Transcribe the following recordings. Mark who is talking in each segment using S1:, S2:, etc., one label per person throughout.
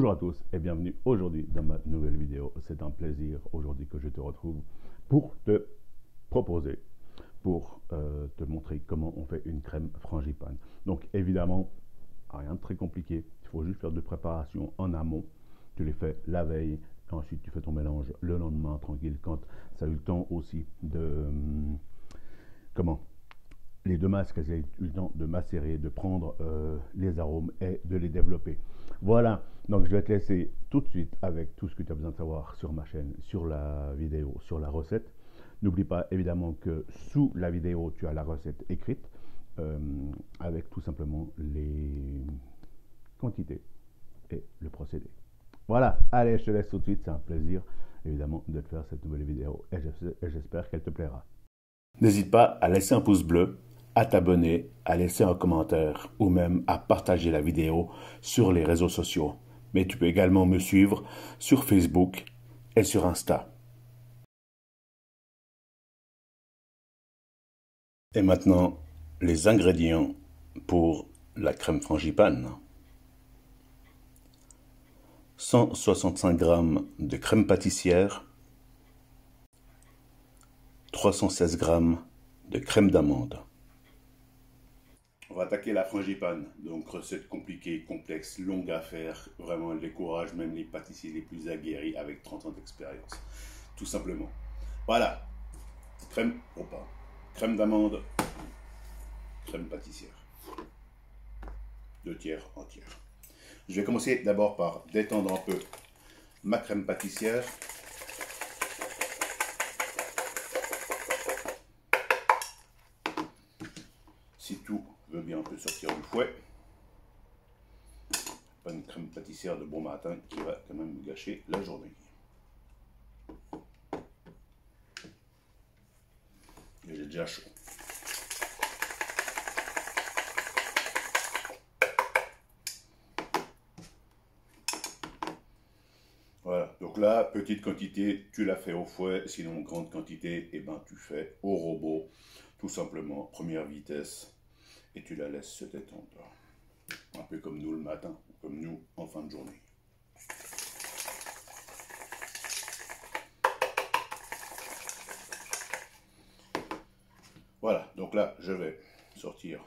S1: Bonjour à tous et bienvenue aujourd'hui dans ma nouvelle vidéo. C'est un plaisir aujourd'hui que je te retrouve pour te proposer, pour te montrer comment on fait une crème frangipane. Donc évidemment, rien de très compliqué, il faut juste faire de préparation en amont. Tu les fais la veille, ensuite tu fais ton mélange le lendemain tranquille quand ça a eu le temps aussi de... les deux masques, elles ont eu le temps de macérer, de prendre les arômes et de les développer. Voilà, donc je vais te laisser tout de suite avec tout ce que tu as besoin de savoir sur ma chaîne, sur la vidéo, sur la recette. N'oublie pas évidemment que sous la vidéo, tu as la recette écrite avec tout simplement les quantités et le procédé. Voilà, allez, je te laisse tout de suite, c'est un plaisir évidemment de te faire cette nouvelle vidéo et j'espère qu'elle te plaira. N'hésite pas à laisser un pouce bleu, à t'abonner, à laisser un commentaire ou même à partager la vidéo sur les réseaux sociaux. Mais tu peux également me suivre sur Facebook et sur Insta. Et maintenant, les ingrédients pour la crème frangipane. 165 g de crème pâtissière, 316 g de crème d'amande. On va attaquer la frangipane, donc recette compliquée, complexe, longue à faire. Vraiment, elle décourage même les pâtissiers les plus aguerris avec 30 ans d'expérience. Tout simplement. Voilà. Crème, crème d'amande, crème pâtissière. 2 tiers entière. Je vais commencer d'abord par détendre un peu ma crème pâtissière. Si tout veut bien, on peut sortir du fouet. Pas une crème pâtissière de bon matin qui va quand même me gâcher la journée. Et j'ai déjà chaud. Voilà, donc là, petite quantité, tu la fais au fouet, sinon grande quantité, et ben tu fais au robot, tout simplement, première vitesse, et tu la laisses se détendre. Un peu comme nous le matin, ou comme nous en fin de journée. Voilà, donc là, je vais sortir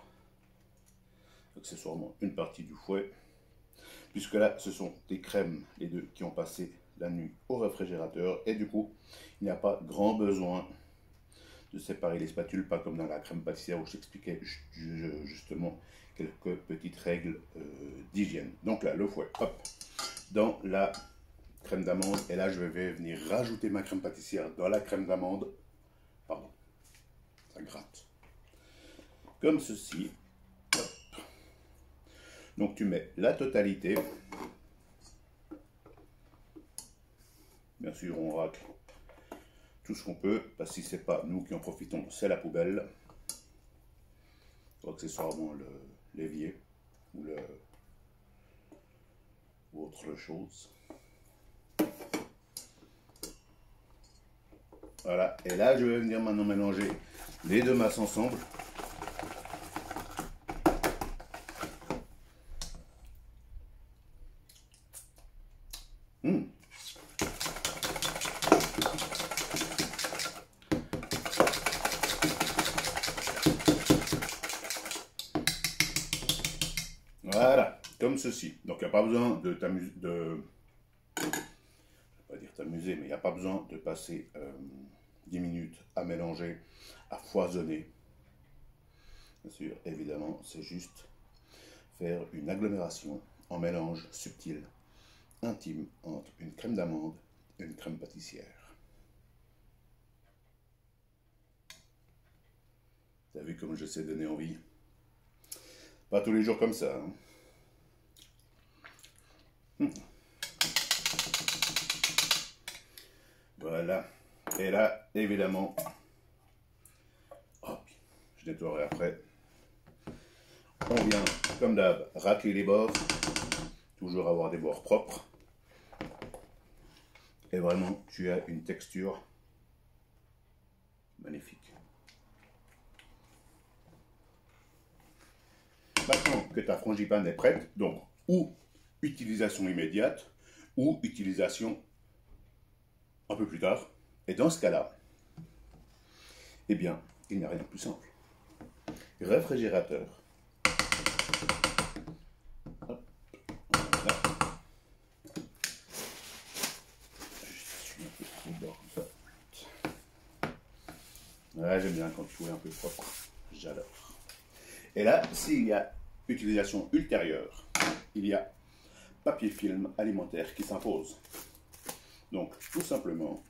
S1: accessoirement une partie du fouet, puisque là, ce sont des crèmes, les deux, qui ont passé la nuit au réfrigérateur, et du coup, il n'y a pas grand besoin de séparer les spatules, pas comme dans la crème pâtissière où je t'expliquais justement quelques petites règles d'hygiène. Donc là, le fouet, hop, dans la crème d'amande, et là, je vais venir rajouter ma crème pâtissière dans la crème d'amande. Pardon, ça gratte. Comme ceci. Hop. Donc tu mets la totalité. Bien sûr, on racle tout ce qu'on peut, parce que si c'est pas nous qui en profitons, c'est la poubelle. Ou accessoirement l'évier ou autre chose. Voilà, et là je vais venir maintenant mélanger les deux masses ensemble. Voilà, comme ceci. Donc il n'y a pas besoin de t'amuser, je ne vais pas dire t'amuser, mais il n'y a pas besoin de passer 10 minutes à mélanger, à foisonner. Bien sûr, évidemment, c'est juste faire une agglomération en mélange subtil, intime, entre une crème d'amande et une crème pâtissière. T'as vu comme je sais donner envie? Pas tous les jours comme ça. Voilà. Et là, évidemment, hop, je nettoierai après. On vient, comme d'hab, racler les bords. Toujours avoir des bords propres. Et vraiment, tu as une texture magnifique. Maintenant que ta frangipane est prête, donc ou utilisation immédiate ou utilisation un peu plus tard. Et dans ce cas-là, eh bien, il n'y a rien de plus simple. Réfrigérateur. Hop, voilà. Je suis un peu trop bord comme ça. Ouais, j'aime bien quand tout est un peu propre. J'adore. Et là, s'il y a utilisation ultérieure, il y a papier film alimentaire qui s'impose. Donc, tout simplement,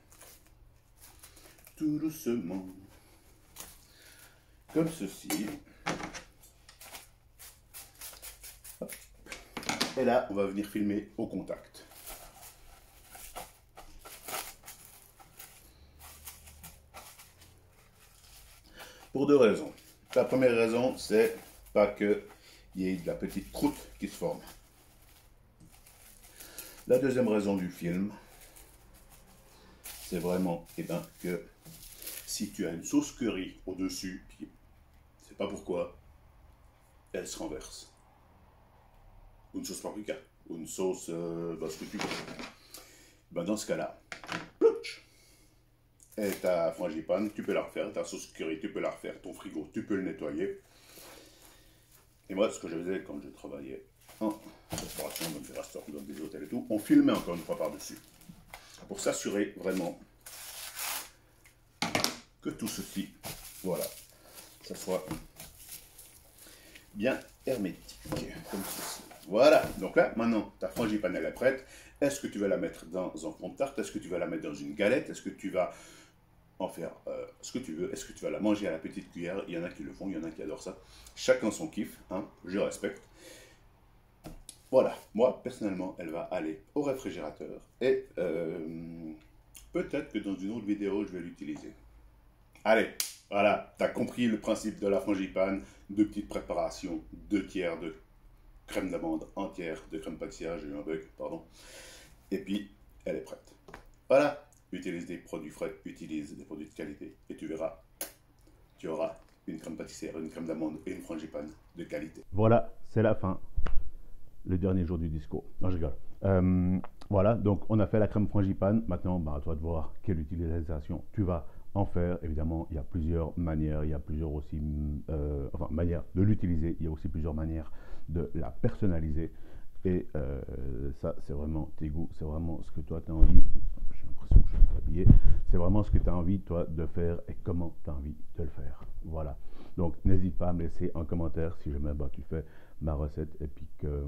S1: tout doucement, comme ceci. Hop. Et là, on va venir filmer au contact. Pour deux raisons. La première raison, c'est pas qu'il y ait de la petite croûte qui se forme. La deuxième raison du film, c'est vraiment que si tu as une sauce curry au-dessus, puis c'est pas pourquoi, elle se renverse. Ou une sauce paprika, ou une sauce, ce que tu veux. Ben dans ce cas-là, plouch. Et ta frangipane, tu peux la refaire, ta sauce curry, tu peux la refaire, ton frigo, tu peux le nettoyer. Et moi, ce que je faisais quand je travaillais en restauration, dans des restaurants, dans des hôtels et tout, on filmait encore une fois par-dessus. Pour s'assurer vraiment que tout ceci, voilà, ça soit bien hermétique, comme ceci. Voilà, donc là, maintenant, ta frangipane, elle est prête. Est-ce que tu vas la mettre dans un fond de tarte? Est-ce que tu vas la mettre dans une galette? Est-ce que tu vas en faire ce que tu veux? Est-ce que tu vas la manger à la petite cuillère? Il y en a qui le font, il y en a qui adorent ça. Chacun son kiff, hein, je respecte. Voilà, moi, personnellement, elle va aller au réfrigérateur. Et peut-être que dans une autre vidéo, je vais l'utiliser. Allez, voilà, tu as compris le principe de la frangipane. 2 petites préparations, 2 tiers de crème d'amande, 1 tiers de crème pâtissière, j'ai eu un bug, pardon. Et puis, elle est prête. Voilà, utilise des produits frais, utilise des produits de qualité, et tu verras, tu auras une crème pâtissière, une crème d'amande et une frangipane de qualité. Voilà, c'est la fin. Le dernier jour du disco. Non, je rigole. Voilà, donc on a fait la crème frangipane. Maintenant, bah, à toi de voir quelle utilisation tu vas en faire. Évidemment, il y a plusieurs manières. Il y a plusieurs aussi manières de l'utiliser. Il y a aussi plusieurs manières de la personnaliser. Et ça, c'est vraiment tes goûts. C'est vraiment ce que toi, tu as envie. J'ai l'impression que je suis mal habillé. C'est vraiment ce que tu as envie, toi, de faire et comment tu as envie de le faire. Voilà. Donc, n'hésite pas à me laisser un commentaire si jamais tu fais ma recette et puis que,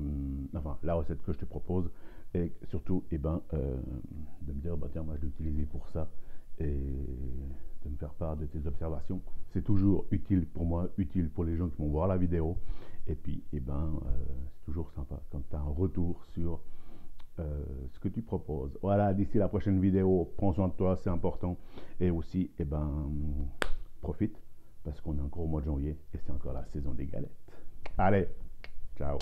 S1: la recette que je te propose et surtout, de me dire, tiens, moi je l'ai utilisé pour ça et de me faire part de tes observations. C'est toujours utile pour moi, utile pour les gens qui vont voir la vidéo et puis, c'est toujours sympa quand tu as un retour sur ce que tu proposes. Voilà, d'ici la prochaine vidéo, prends soin de toi, c'est important et aussi, profite parce qu'on est encore au mois de janvier et c'est encore la saison des galettes. Allez, ciao.